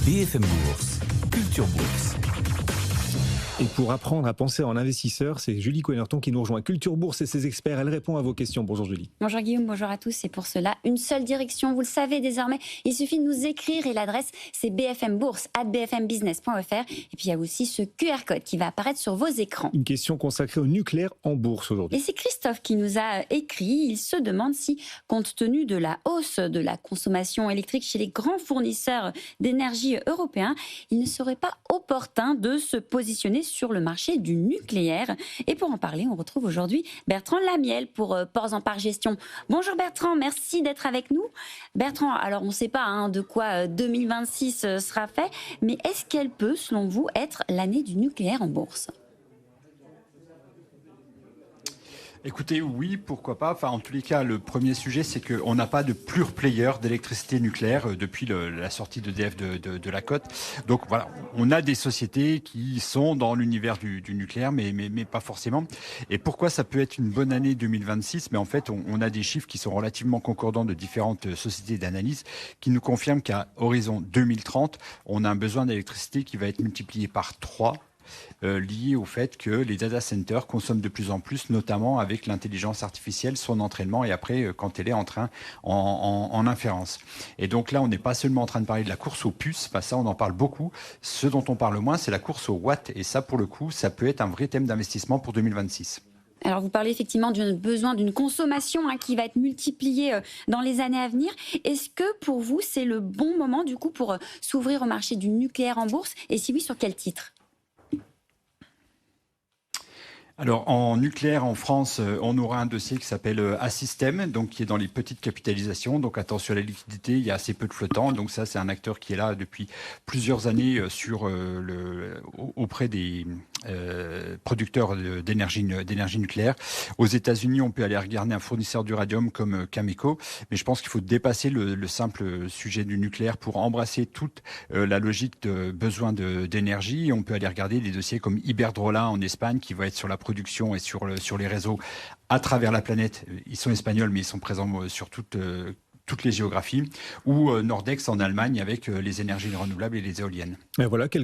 BFM Bourse, Culture Bourse. Et pour apprendre à penser en investisseur, c'est Julie Coenerton qui nous rejoint. Culture Bourse et ses experts, elle répond à vos questions. Bonjour Julie. Bonjour Guillaume, bonjour à tous. Et pour cela, une seule direction, vous le savez désormais, il suffit de nous écrire et l'adresse c'est bfmbourse@bfmbusiness.fr. Et puis il y a aussi ce QR code qui va apparaître sur vos écrans. Une question consacrée au nucléaire en bourse aujourd'hui. Et c'est Christophe qui nous a écrit. Il se demande si, compte tenu de la hausse de la consommation électrique chez les grands fournisseurs d'énergie européens, il ne serait pas opportun de se positionner sur le marché du nucléaire. Et pour en parler, on retrouve aujourd'hui Bertrand Lamiel pour Ports en Part Gestion. Bonjour Bertrand, merci d'être avec nous. Bertrand, alors on ne sait pas de quoi 2026 sera fait, mais est-ce qu'elle peut, selon vous, être l'année du nucléaire en bourse ? Écoutez, oui, pourquoi pas. Enfin, en tous les cas, le premier sujet, c'est qu'on n'a pas de pure player d'électricité nucléaire depuis la sortie d'EDF de la cote. Donc voilà, on a des sociétés qui sont dans l'univers du nucléaire, mais pas forcément. Et pourquoi ça peut être une bonne année 2026 ? Mais en fait, on a des chiffres qui sont relativement concordants de différentes sociétés d'analyse qui nous confirment qu'à horizon 2030, on a un besoin d'électricité qui va être multiplié par 3. Lié au fait que les data centers consomment de plus en plus, notamment avec l'intelligence artificielle, son entraînement et après quand elle est en inférence. Et donc là, on n'est pas seulement en train de parler de la course aux puces, ça on en parle beaucoup. Ce dont on parle moins, c'est la course aux watts. Et ça, pour le coup, ça peut être un vrai thème d'investissement pour 2026. Alors, vous parlez effectivement du besoin d'une consommation qui va être multipliée dans les années à venir. Est-ce que pour vous, c'est le bon moment du coup pour s'ouvrir au marché du nucléaire en bourse ? Et si oui, sur quel titre ? Alors, en nucléaire, en France, on aura un dossier qui s'appelle Assystem, donc qui est dans les petites capitalisations. Donc, attention à la liquidité, il y a assez peu de flottants. Donc, ça, c'est un acteur qui est là depuis plusieurs années auprès des producteurs d'énergie nucléaire. Aux États-Unis, on peut aller regarder un fournisseur d'uranium comme Cameco, mais je pense qu'il faut dépasser le simple sujet du nucléaire pour embrasser toute la logique de besoin d'énergie. On peut aller regarder des dossiers comme Iberdrola en Espagne, qui va être sur la production et sur les réseaux à travers la planète. Ils sont espagnols, mais ils sont présents sur toutes les géographies, ou Nordex en Allemagne avec les énergies renouvelables et les éoliennes. Et voilà quelques